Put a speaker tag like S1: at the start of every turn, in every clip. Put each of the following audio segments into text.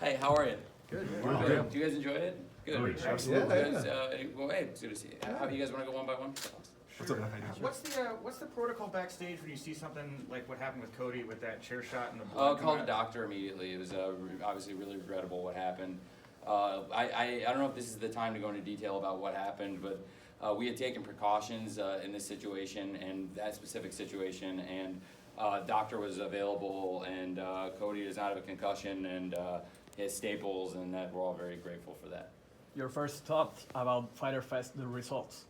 S1: Hey, how are you?
S2: Good.
S1: Good. Do you guys enjoy it? Good.
S2: Absolutely.
S1: Well, hey, it's good to see you. How you guys want to go one by one?
S2: What's up?
S3: What's the protocol backstage when you see something like what happened with Cody with that chair shot in the
S1: I'll
S3: blood?
S1: call the doctor immediately. It was obviously really regrettable what happened. I don't know if this is the time to go into detail about what happened, but we had taken precautions in this situation and that specific situation, and doctor was available, and Cody does not have a concussion, and he has staples, and that we're all very grateful for that.
S4: Your first thoughts about Fyter Fest, the results?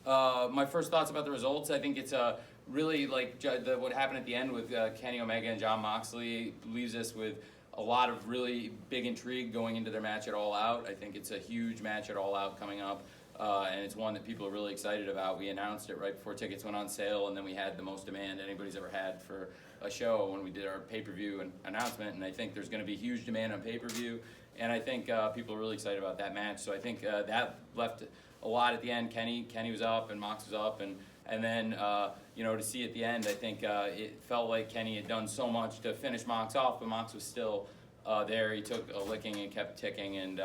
S1: My first thoughts about the results, I think it's really like what happened at the end with Kenny Omega and Jon Moxley leaves us with a lot of really big intrigue going into their match at All Out. I think it's a huge match at All Out coming up, and it's one that people are really excited about. We announced it right before tickets went on sale, and then we had the most demand anybody's ever had for a show when we did our pay-per-view announcement, and I think there's going to be huge demand on pay-per-view, and I think people are really excited about that match. So I think that left a lot at the end. Kenny was up and Mox was up, and then to see at the end, I think it felt like Kenny had done so much to finish Mox off, but Mox was still there. He took a licking and kept ticking, and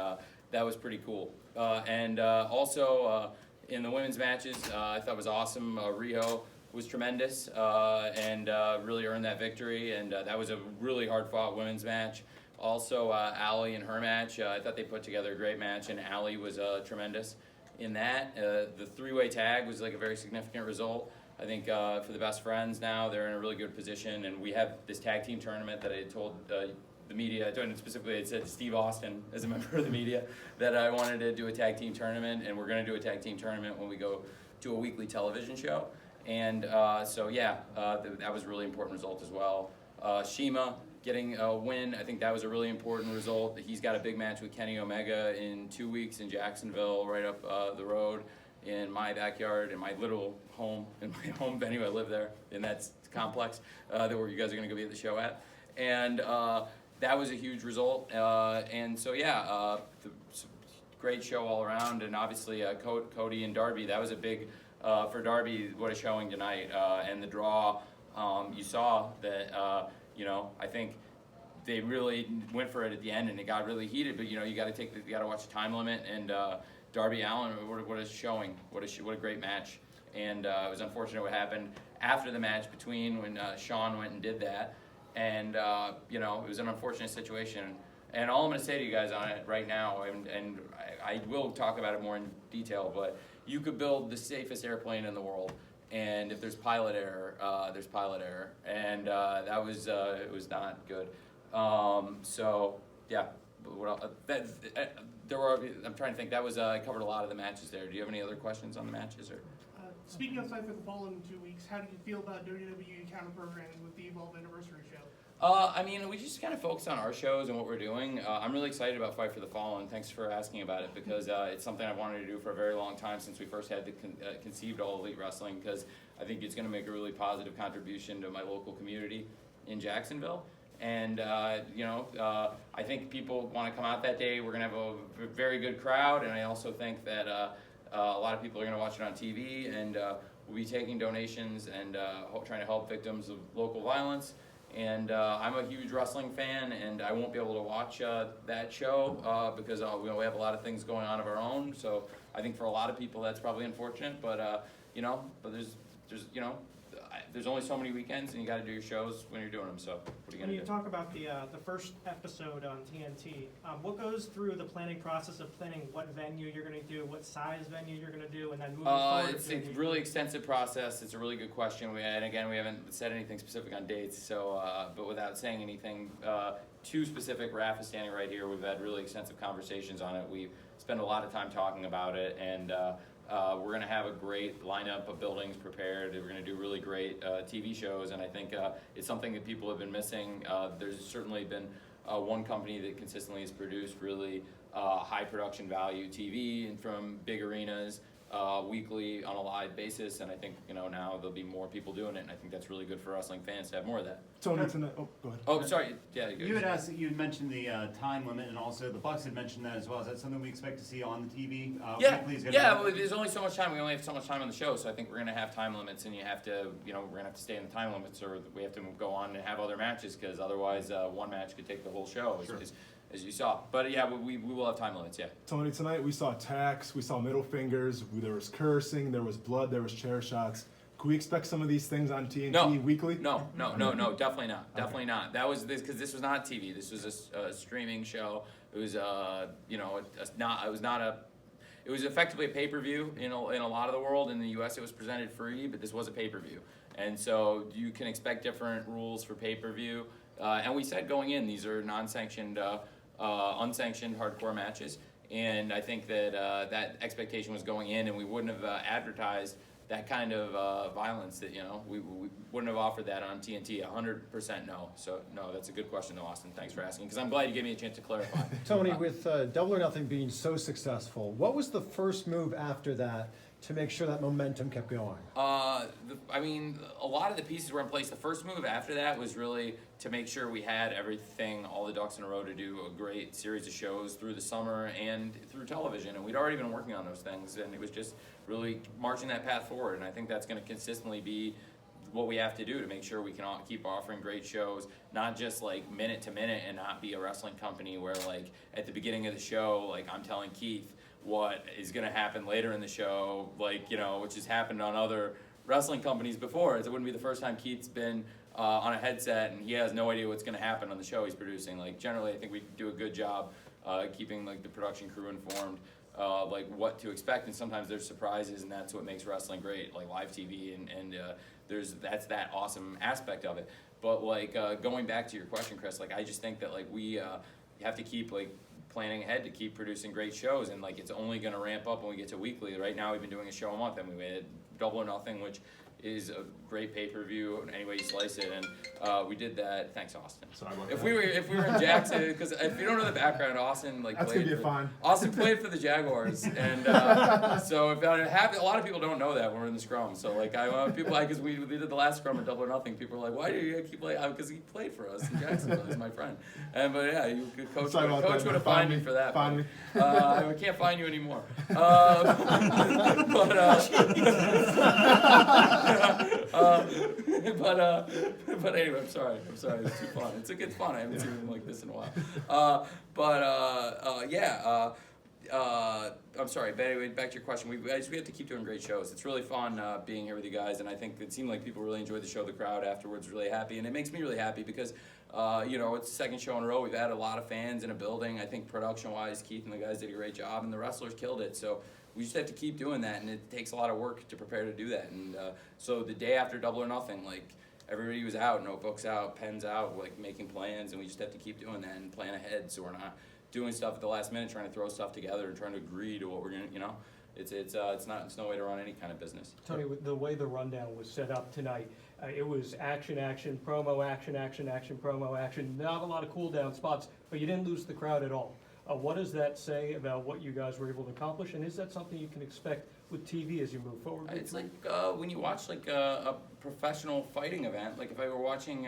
S1: that was pretty cool. Also in the women's matches, I thought it was awesome. Riho was tremendous and really earned that victory, and that was a really hard-fought women's match. Also, Allie and her match, I thought they put together a great match, and Allie was tremendous in that. The three-way tag was like a very significant result. I think for the best friends now, they're in a really good position, and we have this tag team tournament that I told the media, I told specifically, I said to Steve Austin as a member of the media that I wanted to do a tag team tournament, and we're going to do a tag team tournament when we go to a weekly television show. And that was a really important result as well. Shima getting a win, I think that was a really important result. He's got a big match with Kenny Omega in 2 weeks in Jacksonville, right up the road in my backyard, in my little home, in my home venue. I live there in that complex where you guys are going to go be at the show at. And that was a huge result. Great show all around. And obviously Cody and Darby, that was a big, for Darby, what a showing tonight. And the draw, you saw that, I think they really went for it at the end, and it got really heated. But you got to watch the time limit. And Darby Allin, what a showing! What a great match. And it was unfortunate what happened after the match between when Sean went and did that. And it was an unfortunate situation. And all I'm going to say to you guys on it right now, and I will talk about it more in detail, but you could build the safest airplane in the world, and if there's pilot error, there's pilot error, and that was it was not good. I'm trying to think. That was I covered a lot of the matches there. Do you have any other questions on the matches or?
S5: Speaking of Fyter Fest in 2 weeks, how do you feel about WWE counter programming with the Evolve Anniversary show?
S1: We just kind of focus on our shows and what we're doing. I'm really excited about Fight for the Fallen. Thanks for asking about it, because it's something I've wanted to do for a very long time since we first had conceived All Elite Wrestling, because I think it's going to make a really positive contribution to my local community in Jacksonville. And, I think people want to come out that day. We're going to have a very good crowd, and I also think that a lot of people are going to watch it on TV, and we'll be taking donations and trying to help victims of local violence. And I'm a huge wrestling fan, and I won't be able to watch that show because we have a lot of things going on of our own. So I think for a lot of people that's probably unfortunate, but there's only so many weekends, and you got to do your shows when you're doing them. So what are you
S5: When
S1: gonna
S5: you
S1: do?
S5: talk about the first episode on TNT, what goes through the planning process of planning what venue you're going to do, what size venue you're going to do, and then moving forward?
S1: It's a really extensive process. It's a really good question. We haven't said anything specific on dates. So, but without saying anything too specific, Raph is standing right here. We've had really extensive conversations on it. We spend a lot of time talking about it, and we're going to have a great lineup of buildings prepared. We're going to do really great TV shows, and I think it's something that people have been missing. There's certainly been one company that consistently has produced really high production value TV and from big arenas weekly on a live basis, and I think now there'll be more people doing it, and I think that's really good for wrestling fans to have more of that.
S2: Tony, tonight. Oh, go ahead.
S1: Oh, sorry. Yeah.
S6: You had mentioned the time limit, and also the Bucks had mentioned that as well. Is that something we expect to see on the TV? Weekly?
S1: Well, there's only so much time. We only have so much time on the show, so I think we're going to have time limits, and you have to, we're going to have to stay in the time limits, or we have to go on and have other matches, because otherwise one match could take the whole show.
S6: Sure.
S1: as you saw. But yeah, we will have time limits. Yeah.
S2: Tony, tonight we saw attacks, we saw middle fingers, there was cursing, there was blood, there was chair shots. Could we expect some of these things on TNT weekly?
S1: No, definitely not. Definitely not. That was this because this was not TV. This was a streaming show. It was it was effectively a pay-per-view in a lot of the world. In the U.S. it was presented free, but this was a pay-per-view. And so you can expect different rules for pay-per-view. And we said going in, these are non-sanctioned, unsanctioned hardcore matches. And I think that that expectation was going in, and we wouldn't have advertised that kind of violence that, we wouldn't have offered that on TNT. 100% no. So no, that's a good question though, Austin. Thanks for asking, because I'm glad you gave me a chance to clarify.
S7: Tony, with Double or Nothing being so successful, what was the first move after that to make sure that momentum kept going?
S1: A lot of the pieces were in place. The first move after that was really to make sure we had everything, all the ducks in a row to do a great series of shows through the summer and through television. And we'd already been working on those things, and it was just really marching that path forward. And I think that's going to consistently be what we have to do to make sure we can keep offering great shows, not just like minute to minute, and not be a wrestling company where like at the beginning of the show, like I'm telling Keith what is going to happen later in the show, which has happened on other wrestling companies before. It wouldn't be the first time Keith's been on a headset and he has no idea what's going to happen on the show he's producing. Like generally, I think we do a good job keeping like the production crew informed, like what to expect. And sometimes there's surprises, and that's what makes wrestling great, like live TV, and that's that awesome aspect of it. But like going back to your question, Chris, like I just think that like we have to keep like planning ahead to keep producing great shows, and like it's only going to ramp up when we get to weekly. Right now we've been doing a show a month, and we had Double or Nothing, which is a great pay-per-view any way you slice it, and we did that. Thanks, Austin.
S2: Sorry about
S1: if
S2: that.
S1: we were in Jackson, because if you don't know the background, Austin
S2: That's gonna be fine.
S1: Austin played for the Jaguars, and so if a lot of people don't know that when we're in the scrum. So like I want people, because we did the last scrum at Double or Nothing. People are like, why do you keep playing? Because he played for us in Jacksonville. He's my friend. But yeah, you could coach would have fined me for that.
S2: Find me.
S1: We can't find you anymore. But anyway, I'm sorry. It's too fun. It's fun. I haven't seen him like this in a while. I'm sorry. But anyway, back to your question. We have to keep doing great shows. It's really fun being here with you guys, and I think it seemed like people really enjoyed the show. The crowd afterwards was really happy, and it makes me really happy because it's the second show in a row. We've had a lot of fans in a building. I think production-wise, Keith and the guys did a great job, and the wrestlers killed it. So we just have to keep doing that, and it takes a lot of work to prepare to do that. And so the day after Double or Nothing, like everybody was out, notebooks out, pens out, like making plans, and we just have to keep doing that and plan ahead, so we're not doing stuff at the last minute, trying to throw stuff together and trying to agree to what we're gonna, it's no way to run any kind of business.
S8: Tony, with the way the rundown was set up tonight, it was action, promo, action, promo, action. Not a lot of cool down spots, but you didn't lose the crowd at all. What does that say about what you guys were able to accomplish, and is that something you can expect with TV as you move forward?
S1: It's like when you watch like a professional fighting event, like if I were watching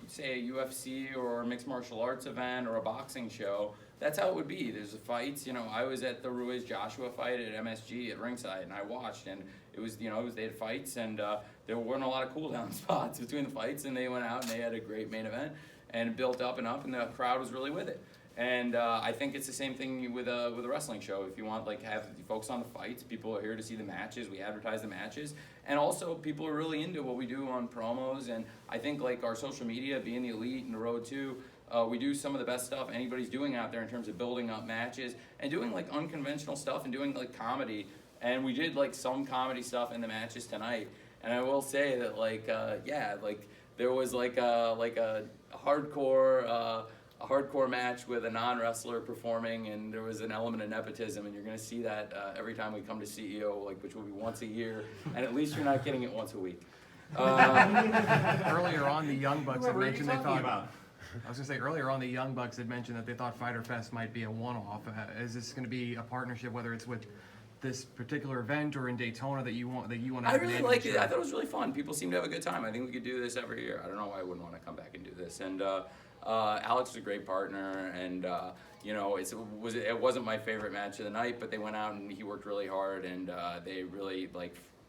S1: say a UFC or a mixed martial arts event or a boxing show, that's how it would be. There's fights, I was at the Ruiz Joshua fight at MSG at ringside, and I watched, and it was, they had fights, and there weren't a lot of cool down spots between the fights, and they went out and they had a great main event, and it built up, and the crowd was really with it. And I think it's the same thing with a wrestling show. If you want, have focus on the fights, people are here to see the matches. We advertise the matches, and also people are really into what we do on promos. And I think our social media, being the elite and the road to, we do some of the best stuff anybody's doing out there in terms of building up matches and doing unconventional stuff and doing comedy. And we did some comedy stuff in the matches tonight. And I will say that there was a hardcore match with a non-wrestler performing, and there was an element of nepotism, and you're going to see that every time we come to CEO, which will be once a year, and at least you're not getting it once a week.
S9: Earlier on, the Young Bucks had
S6: Who are you
S9: mentioned they
S6: talking
S9: thought.
S6: about?
S9: I was going to say earlier on, the Young Bucks had mentioned that they thought Fyter Fest might be a one-off. Is this going to be a partnership, whether it's with this particular event or in Daytona that you want to?
S1: I really liked it. I thought it was really fun. People seem to have a good time. I think we could do this every year. I don't know why I wouldn't want to come back and do this. And Alex is a great partner, and it wasn't my favorite match of the night, but they went out and he worked really hard, and they really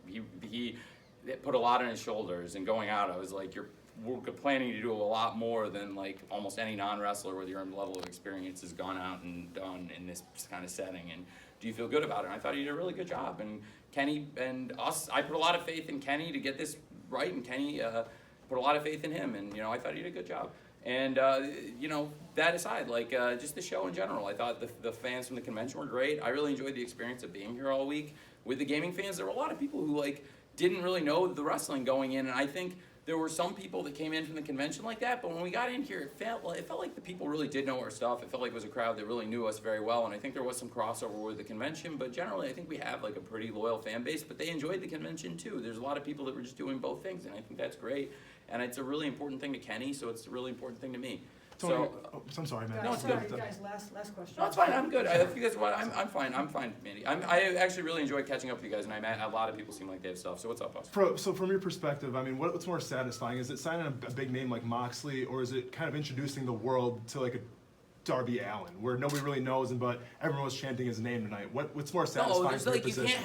S1: he put a lot on his shoulders. And going out, I was like, you're we're planning to do a lot more than like almost any non-wrestler with your own level of experience has gone out and done in this kind of setting. And do you feel good about it? And I thought he did a really good job. And Kenny and us, I put a lot of faith in Kenny to get this right, and Kenny put a lot of faith in him. And I thought he did a good job. And that aside, like just the show in general, I thought the fans from the convention were great. I really enjoyed the experience of being here all week. With the gaming fans, there were a lot of people who like didn't really know the wrestling going in, and I think there were some people that came in from the convention like that, but when we got in here, it felt like the people really did know our stuff. It felt like it was a crowd that really knew us very well, and I think there was some crossover with the convention, but generally I think we have like a pretty loyal fan base, but they enjoyed the convention too. There's a lot of people that were just doing both things, and I think that's great, and it's a really important thing to Kenny, so it's a really important thing to me.
S2: Tony, I'm sorry, man.
S1: No, it's
S10: Sorry,
S1: good.
S10: guys, last question.
S1: No, it's fine. I'm good. If you guys want, I'm fine. I'm fine, Mandy. I actually really enjoyed catching up with you guys, and I met a lot of people seem like they have stuff. So what's up, boss?
S2: So from your perspective, I mean, what's more satisfying? Is it signing a big name like Moxley, or is it kind of introducing the world to like a Darby Allin, where nobody really knows him, but everyone was chanting his name tonight? What's more satisfying?
S1: No, there's
S2: for your
S1: like you
S2: position?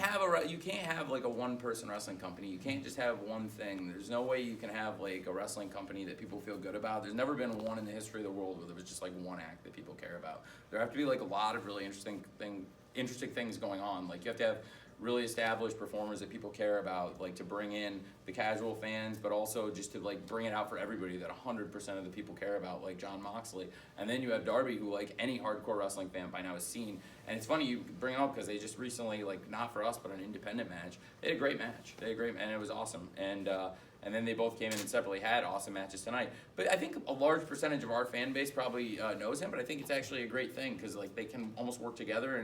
S1: can't have like a one-person wrestling company. You can't just have one thing. There's no way you can have like a wrestling company that people feel good about. There's never been one in the history of the world where there was just like one act that people care about. There have to be like a lot of really interesting things going on. Like you have to have really established performers that people care about, like to bring in the casual fans, but also just to like bring it out for everybody that 100% of the people care about, like Jon Moxley. And then you have Darby, who like any hardcore wrestling fan by now has seen. And it's funny you bring it up because they just recently, like not for us, but an independent match, they had a great match. And it was awesome. And then they both came in and separately had awesome matches tonight. But I think a large percentage of our fan base probably knows him, but I think it's actually a great thing because like they can almost work together.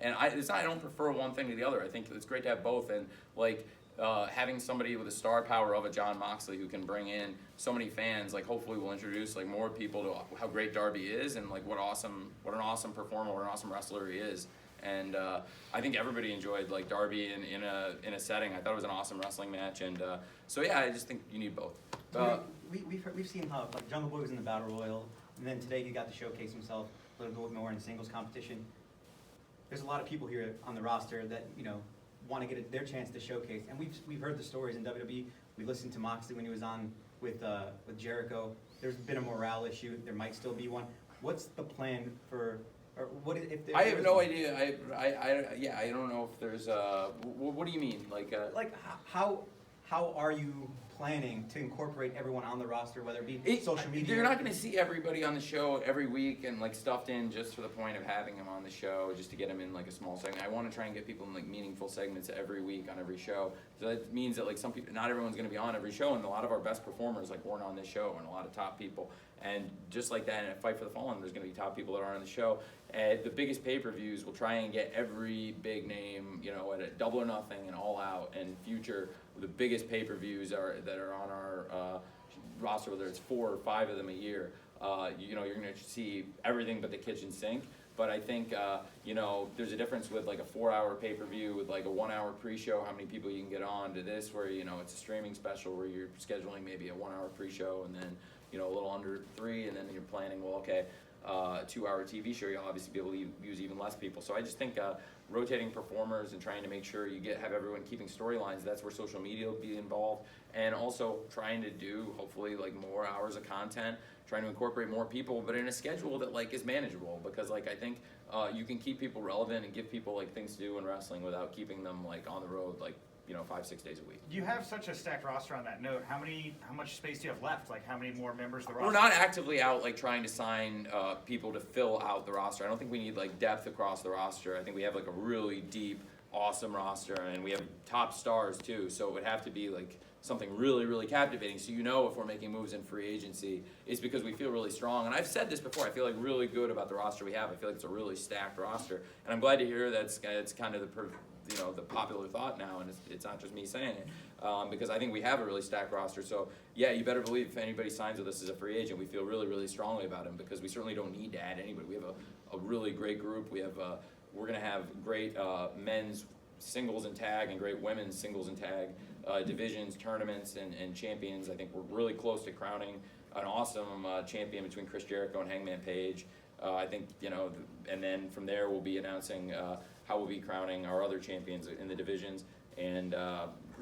S1: And I don't prefer one thing to the other. I think it's great to have both. And like having somebody with the star power of a Jon Moxley who can bring in so many fans, like hopefully will introduce like more people to how great Darby is and like what an awesome performer, what an awesome wrestler he is. And I think everybody enjoyed like Darby in a setting. I thought it was an awesome wrestling match, and so yeah, I just think you need both.
S11: We've seen how like Jungle Boy was in the Battle Royal, and then today he got to showcase himself a little bit more in the singles competition. There's a lot of people here on the roster that want to get their chance to showcase, and we've heard the stories in WWE. We listened to Moxley when he was on with Jericho. There's been a morale issue. There might still be one. What's the plan for? Or what if
S1: I have no idea. I don't know if there's what do you mean? Like
S11: how are you planning to incorporate everyone on the roster, whether it be social media?
S1: You're not going to see everybody on the show every week and like stuffed in just for the point of having them on the show, just to get them in like a small segment. I want to try and get people in like meaningful segments every week on every show. So that means that like some people, not everyone's going to be on every show, and a lot of our best performers like weren't on this show, and a lot of top people. And just like that in a Fight for the Fallen, there's going to be top people that aren't on the show. The biggest pay-per-views will try and get every big name, at a Double or Nothing and All Out and Future. The biggest pay-per-views that are on our roster, whether it's 4 or 5 of them a year. You're going to see everything but the kitchen sink. But I think, there's a difference with like a 4-hour pay-per-view with like a 1-hour pre-show, how many people you can get on, to this where, it's a streaming special where you're scheduling maybe a 1-hour pre-show and then, a little under 3, and then you're planning, well, okay, 2-hour TV show, you'll obviously be able to use even less people. So I just think rotating performers and trying to make sure you have everyone keeping storylines, that's where social media will be involved. And also trying to do, hopefully, like more hours of content, trying to incorporate more people, but in a schedule that like is manageable, because like I think you can keep people relevant and give people like things to do in wrestling without keeping them like on the road like 5-6 days a week.
S3: You have such a stacked roster on that note. How much space do you have left? Like how many more members of the roster?
S1: We're not actively out like trying to sign people to fill out the roster. I don't think we need like depth across the roster. I think we have like a really deep, awesome roster, and we have top stars too. So it would have to be like something really, really captivating. So if we're making moves in free agency, it's because we feel really strong. And I've said this before, I feel like really good about the roster we have. I feel like it's a really stacked roster. And I'm glad to hear that's kind of the popular thought now, and it's not just me saying it, because I think we have a really stacked roster. So yeah, you better believe if anybody signs with us as a free agent, we feel really, really strongly about him, because we certainly don't need to add anybody. We have a really great group. We're going to have great men's singles and tag and great women's singles and tag divisions, tournaments, and champions. I think we're really close to crowning an awesome champion between Chris Jericho and Hangman Page. I think, and then from there we'll be announcing how we'll be crowning our other champions in the divisions, and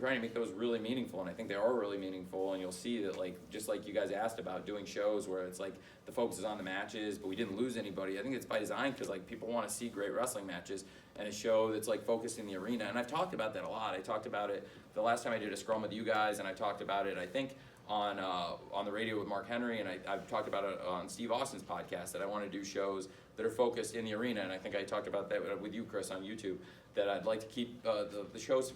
S1: trying to make those really meaningful, and I think they are really meaningful, and you'll see that, like, just like you guys asked about doing shows where it's like the focus is on the matches, but we didn't lose anybody. I think it's by design, because like people want to see great wrestling matches, and a show that's like focused in the arena, and I've talked about that a lot. I talked about it the last time I did a scrum with you guys, and I talked about it, I think, on the radio with Mark Henry, and I've talked about it on Steve Austin's podcast, that I want to do shows that are focused in the arena, and I think I talked about that with you, Chris, on YouTube, that I'd like to keep the shows,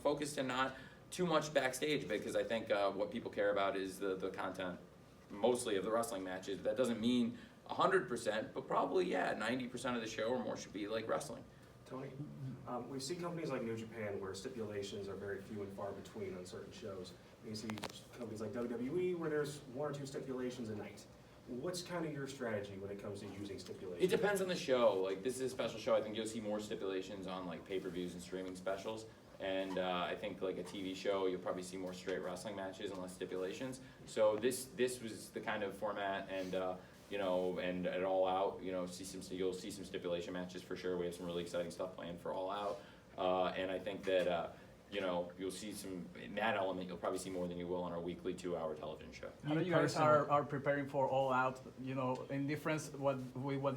S1: focused and not too much backstage, because I think what people care about is the content, mostly of the wrestling matches. That doesn't mean 100%, but probably, 90% of the show or more should be like wrestling.
S10: Tony, we see companies like New Japan where stipulations are very few and far between on certain shows. You see companies like WWE where there's 1 or 2 stipulations a night. What's kind of your strategy when it comes to using stipulations?
S1: It depends on the show. Like, this is a special show. I think you'll see more stipulations on like pay-per-views and streaming specials. And I think like a TV show, you'll probably see more straight wrestling matches and less stipulations. So this was the kind of format, and and at All Out, you'll see some stipulation matches for sure. We have some really exciting stuff planned for All Out, and I think that you'll see some in that element. You'll probably see more than you will on our weekly 2-hour television show.
S4: How do you guys are preparing for All Out? In difference what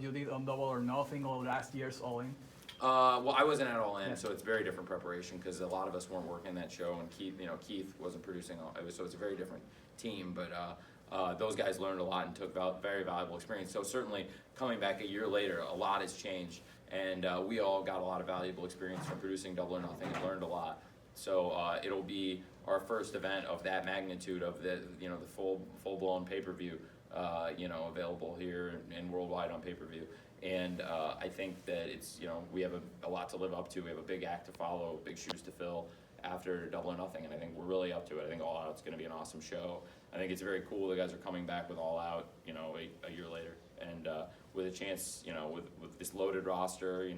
S4: you did on Double or Nothing or last year's All In?
S1: Well, I wasn't at All In, so it's very different preparation, because a lot of us weren't working that show, and Keith wasn't producing all. So it's a very different team, but those guys learned a lot and took very valuable experience. So certainly coming back a year later, a lot has changed, and we all got a lot of valuable experience from producing Double or Nothing and learned a lot. So it'll be our first event of that magnitude of the full-blown pay-per-view, available here and worldwide on pay-per-view. And I think that it's, we have a lot to live up to. We have a big act to follow, big shoes to fill after Double or Nothing, and I think we're really up to it. I think All Out's going to be an awesome show. I think it's very cool the guys are coming back with All Out, a year later, and with a chance, with this loaded roster,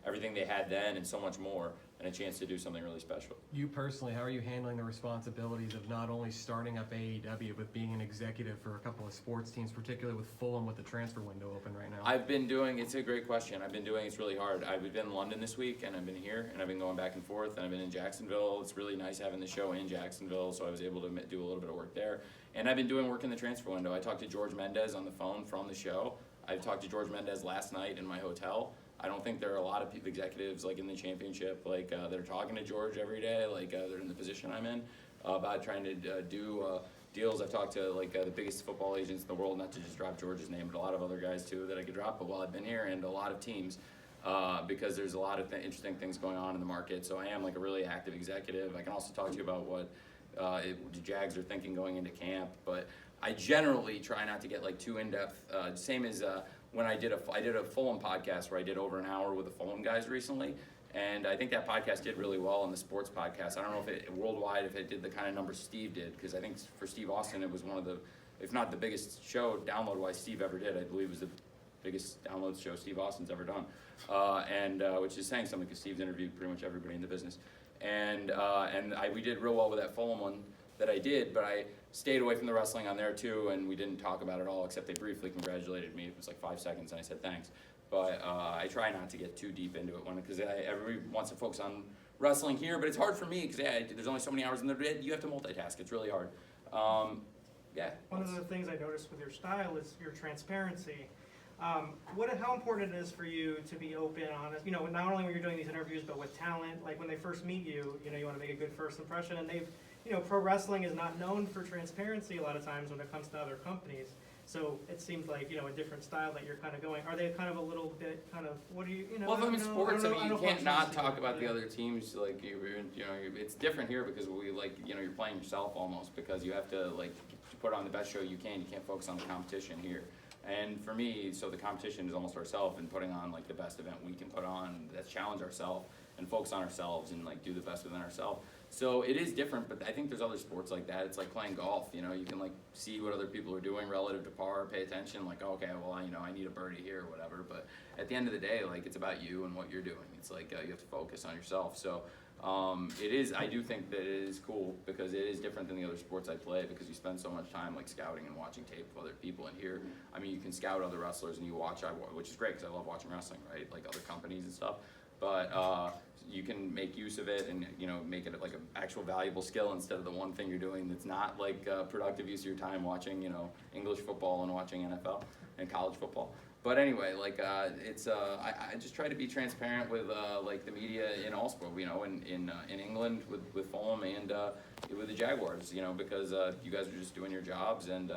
S1: everything they had then and so much more, and a chance to do something really special.
S9: You personally, how are you handling the responsibilities of not only starting up AEW, but being an executive for a couple of sports teams, particularly with Fulham with the transfer window open right now?
S1: It's a great question. It's really hard. I've been in London this week, and I've been here, and I've been going back and forth, and I've been in Jacksonville. It's really nice having the show in Jacksonville, so I was able to do a little bit of work there. And I've been doing work in the transfer window. I talked to George Mendez on the phone from the show. I talked to George Mendez last night in my hotel. I don't think there are a lot of executives like in the championship that are talking to George every day, they're in the position I'm in, about trying to do deals. I've talked to the biggest football agents in the world, not to just drop George's name, but a lot of other guys too that I could drop but while I've been here, and a lot of teams, because there's a lot of interesting things going on in the market. So I am a really active executive. I can also talk to you about what the Jags are thinking going into camp, but I generally try not to get too in-depth, same as when I did a Fulham podcast where I did over an hour with the Fulham guys recently, and I think that podcast did really well on the sports podcast. I don't know if it worldwide, if it did the kind of numbers Steve did, because I think for Steve Austin it was one of the, if not the biggest show download-wise Steve ever did. I believe it was the biggest download show Steve Austin's ever done, and which is saying something, because Steve's interviewed pretty much everybody in the business, and we did real well with that Fulham one that I did, but I stayed away from the wrestling on there too, and we didn't talk about it all, except they briefly congratulated me. It was 5 seconds, and I said thanks. But I try not to get too deep into it, because everybody wants to focus on wrestling here, but it's hard for me, because there's only so many hours in the day. You have to multitask. It's really hard.
S5: One of the things I noticed with your style is your transparency. How important it is for you to be open, honest, not only when you're doing these interviews, but with talent, when they first meet you, you want to make a good first impression, and they've, pro wrestling is not known for transparency a lot of times when it comes to other companies. So it seems like, a different style that you're kind of going. Are they kind of a little bit what do you,
S1: Well, if I'm in sports, you can't not talk about the other teams. It's different here because we you're playing yourself almost, because you have to put on the best show you can. You can't focus on the competition here. And for me, so the competition is almost ourselves, and putting on the best event we can put on. Let's challenge ourselves and focus on ourselves and do the best within ourselves. So it is different, but I think there's other sports like that. It's like playing golf. You can see what other people are doing relative to par, pay attention. Okay, well, I need a birdie here or whatever. But at the end of the day, it's about you and what you're doing. It's you have to focus on yourself. So it is. I do think that it is cool, because it is different than the other sports I play, because you spend so much time scouting and watching tape of other people. And here, you can scout other wrestlers and you watch, which is great, because I love watching wrestling, right? Other companies and stuff. but you can make use of it and make it like an actual valuable skill instead of the one thing you're doing that's not like productive use of your time watching English football and watching NFL and college football. But anyway, like it's I just try to be transparent with like the media in all sport, in England with Fulham and with the Jaguars, because you guys are just doing your jobs and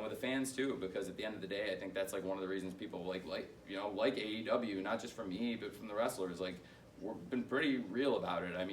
S1: with the fans too, because at the end of the day, I think that's like one of the reasons people like AEW, not just from me but from the wrestlers. Like we've been pretty real about it. I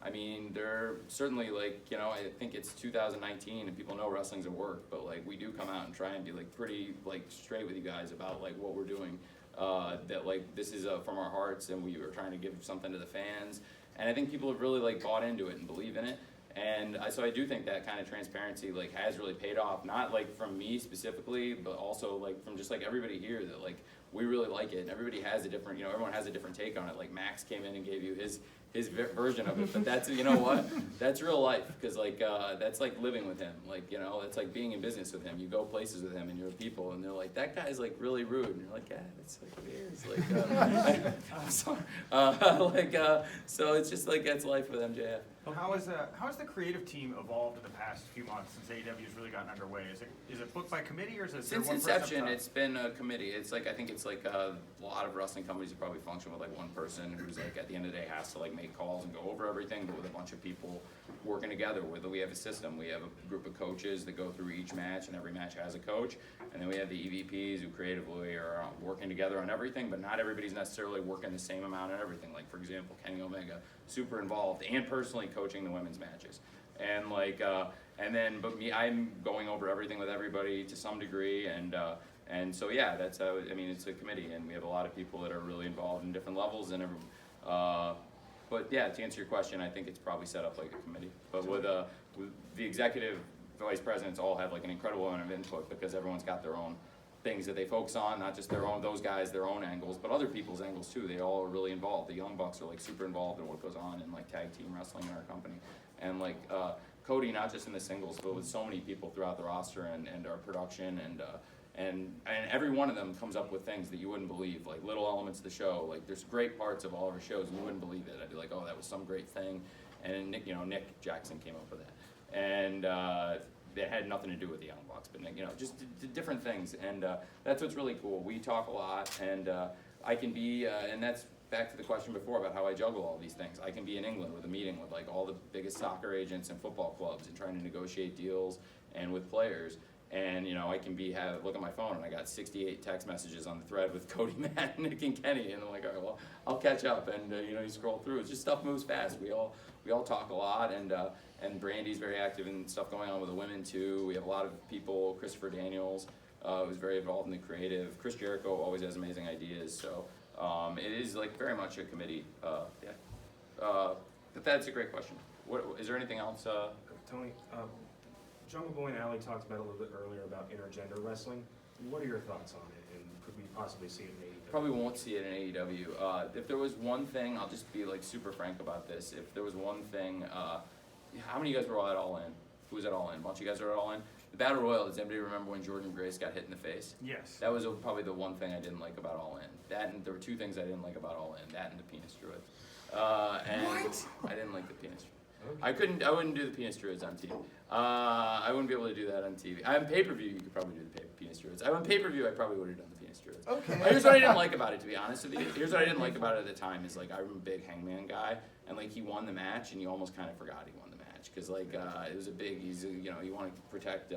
S1: mean, they're certainly like, I think it's 2019 and people know wrestling's a work, but like we do come out and try and be like pretty like straight with you guys about like what we're doing. That like this is from our hearts and we are trying to give something to the fans. And I think people have really like bought into it and believe in it. And so I do think that kind of transparency like has really paid off, not like from me specifically, but also like from just like everybody here that like we really like it. And everybody has a different, everyone has a different take on it. Like Max came in and gave you his version of it, but that's, what? That's real life, because like that's like living with him, like it's like being in business with him. You go places with him and you're people, and they're like, that guy's like really rude, and you're like, yeah, that's like what he is. Like I'm sorry, so it's just like that's life with MJF.
S3: How has the creative team evolved in the past few months since AEW has really gotten underway? Is it booked by committee, or is it
S1: since inception? It's been a committee. It's like I think it's like a lot of wrestling companies that probably function with like one person who's like at the end of the day has to like make calls and go over everything, but with a bunch of people working together. We have a system. We have a group of coaches that go through each match, and every match has a coach. And then we have the EVPs who creatively are working together on everything, but not everybody's necessarily working the same amount on everything. Like for example, Kenny Omega, super involved and personally coaching the women's matches. And like, but me, I'm going over everything with everybody to some degree, and so yeah, that's how. I mean, it's a committee, and we have a lot of people that are really involved in different levels, and but yeah, to answer your question, I think it's probably set up like a committee. But with the executive vice presidents, all have like an incredible amount of input because everyone's got their own things that they focus on, not just those guys, their own angles, but other people's angles too. They all are really involved. The Young Bucks are like super involved in what goes on in like tag team wrestling in our company. And like Cody, not just in the singles, but with so many people throughout the roster and our production and every one of them comes up with things that you wouldn't believe, like little elements of the show. Like there's great parts of all of our shows and you wouldn't believe it. I'd be like, oh, that was some great thing. And Nick Jackson came up with that. And that had nothing to do with the Young Bucks, but just different things, and that's what's really cool. We talk a lot, and I can be, and that's back to the question before about how I juggle all these things. I can be in England with a meeting with like all the biggest soccer agents and football clubs and trying to negotiate deals and with players, and I can look at my phone and I got 68 text messages on the thread with Cody, Matt, Nick, and Kenny, and I'm like, all right, well, I'll catch up, and you scroll through. It's just stuff moves fast. We all talk a lot, and Brandy's very active in stuff going on with the women too. We have a lot of people. Christopher Daniels, who's very involved in the creative. Chris Jericho always has amazing ideas. So it is like very much a committee. But that's a great question. Is there anything else?
S10: Tony, Jungle Boy and Ali talked about a little bit earlier about intergender wrestling. What are your thoughts on it, and could we possibly see it in AEW?
S1: Probably won't see it in AEW. If there was one thing, I'll just be like super frank about this. If there was one thing, how many of you guys were at All In? Who was at All In? A bunch of you guys were at All In? The Battle Royal, does anybody remember when Jordan Grace got hit in the face?
S3: Yes.
S1: That was probably the one thing I didn't like about All In. That, and there were two things I didn't like about All In. That and the penis druid. What? I didn't like the penis druid. I wouldn't do the penis druids on TV. I wouldn't be able to do that on TV. On pay-per-view, you could probably do the penis druids. On pay-per-view, I probably would have done the penis druids.
S7: Okay.
S1: Here's what I didn't like about it, to be honest with you. Here's what I didn't like about it at the time is like I'm a big Hangman guy, and like he won the match, and you almost kind of forgot he won the match because like it was a big. You want to protect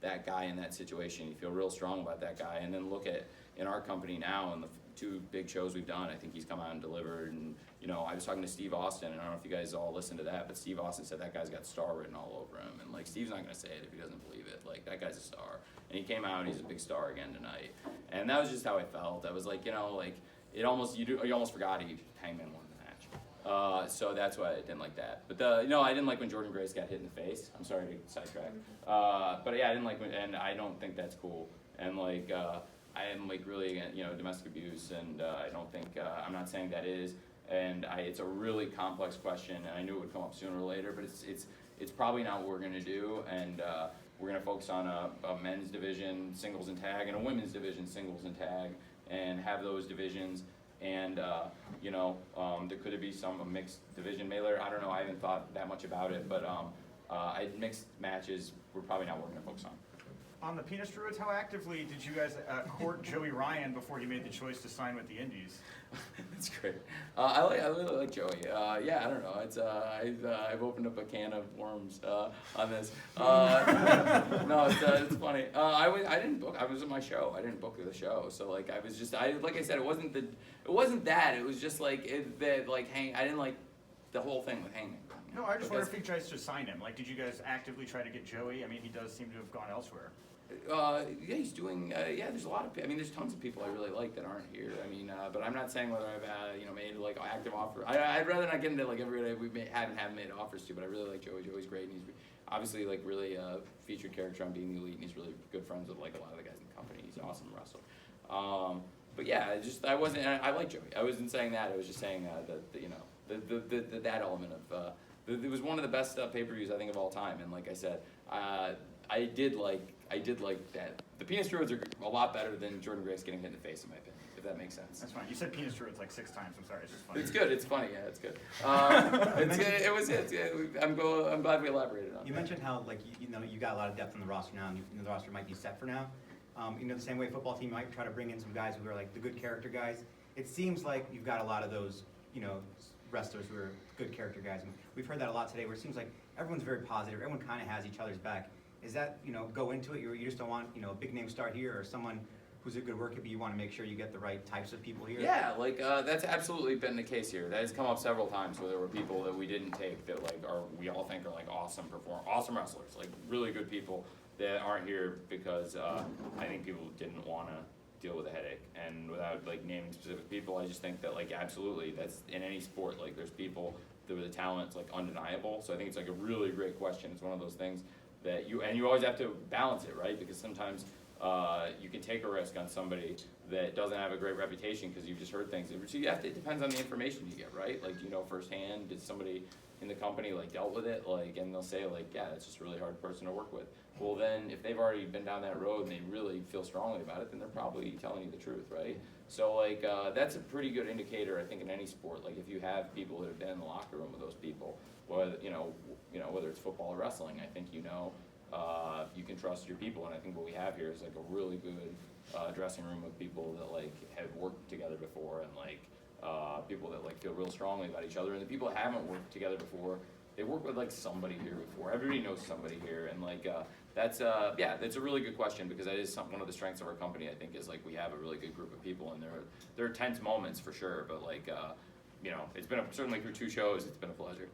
S1: that guy in that situation. You feel real strong about that guy, and then look at in our company now and the two big shows we've done. I think he's come out and delivered, and I was talking to Steve Austin, and I don't know if you guys all listened to that, but Steve Austin said that guy's got star written all over him, and like Steve's not gonna say it if he doesn't believe it. Like that guy's a star, and he came out and he's a big star again tonight, and that was just how I felt. I was like, like it almost you almost forgot Hangman won the match, so that's why I didn't like that. But I didn't like when Jordan Grace got hit in the face. I'm sorry to sidetrack, but yeah, I didn't like and I don't think that's cool, and like. I am like really against, domestic abuse, and I don't think I'm not saying that is, and it's a really complex question, and I knew it would come up sooner or later, but it's probably not what we're gonna do, and we're gonna focus on a men's division, singles and tag, and a women's division, singles and tag, and have those divisions, And, there could be a mixed division mailer. I don't know, I haven't thought that much about it, but mixed matches, we're probably not working to focus on.
S3: On the Penis Druids, how actively did you guys court Joey Ryan before he made the choice to sign with the Indies?
S1: That's great. I really like Joey. Yeah, I don't know. It's I've opened up a can of worms on this. No, it's funny. I didn't book. I was at my show. I didn't book the show. So like I was just like I said, it wasn't that. It was just like I didn't like the whole thing with Hangman.
S3: No, I just wonder if you guys just signed him. Like, did you guys actively try to get Joey? I mean, he does seem to have gone elsewhere.
S1: Yeah, he's doing. There's a lot of. There's tons of people I really like that aren't here. But I'm not saying whether I've made like active offer. I'd rather not get into like everybody haven't made offers to. But I really like Joey. Joey's great, and he's obviously like really featured character on Being the Elite, and he's really good friends with like a lot of the guys in the company. He's an awesome wrestler. But yeah, I wasn't. I like Joey. I wasn't saying that. I was just saying that that element of. It was one of the best pay-per-views I think of all time, and like I said, I did like that. The Penis Druids are a lot better than Jordan Grace getting hit in the face, in my opinion, if that makes sense.
S3: That's fine. You said Penis Druids like 6 times. I'm sorry. It's just funny.
S1: It's good. It's funny. Yeah, it's good. I'm glad we elaborated on it.
S11: You mentioned how you got a lot of depth in the roster now, and the roster might be set for now. The same way football team might try to bring in some guys who are like the good character guys. It seems like you've got a lot of those, wrestlers who are good character guys. And we've heard that a lot today, where it seems like everyone's very positive. Everyone kind of has each other's back. Is that, go into it? You just don't want, a big name star here or someone who's a good worker, but you want to make sure you get the right types of people here?
S1: Yeah, that's absolutely been the case here. That has come up several times where there were people that we didn't take that we all think are awesome wrestlers, like really good people that aren't here because I think people didn't want to deal with a headache. And without naming specific people, I just think that absolutely that's in any sport, there's people that the talent's undeniable. So I think it's a really great question. It's one of those things that you always have to balance it, right? Because sometimes you can take a risk on somebody that doesn't have a great reputation because you've just heard things. So it depends on the information you get, right? Do you know firsthand? Did somebody in the company dealt with it? And they'll say yeah, it's just a really hard person to work with. Well then, if they've already been down that road and they really feel strongly about it, then they're probably telling you the truth, right? So that's a pretty good indicator, I think, in any sport. If you have people that have been in the locker room with those people, whether whether it's football or wrestling, I think you can trust your people. And I think what we have here is a really good dressing room of people that have worked together before, and people that feel real strongly about each other. And the people that haven't worked together before, they work with somebody here before. Everybody knows somebody here, and that's a really good question, because that is one of the strengths of our company. I think is we have a really good group of people, and there are tense moments for sure. But it's been certainly through 2 shows, it's been a pleasure.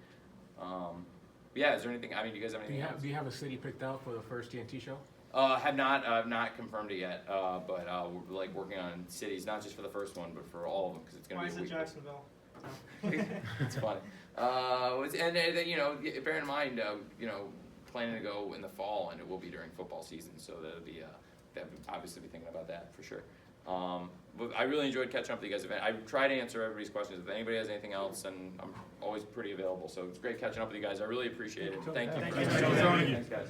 S1: Yeah, is there anything? Do you guys have anything else?
S12: Do you have a city picked out for the first TNT show?
S1: Have not confirmed it yet, but we're working on cities, not just for the first one, but for all of them, because it's going to be a week.
S5: Why is it Jacksonville?
S1: It's funny. Bear in mind, planning to go in the fall, and it will be during football season, so that obviously be thinking about that for sure. But I really enjoyed catching up with you guys. I try to answer everybody's questions. If anybody has anything else, and I'm always pretty available, so it's great catching up with you guys. I really appreciate it. Thank you.
S3: Thank you.
S1: Thanks, guys.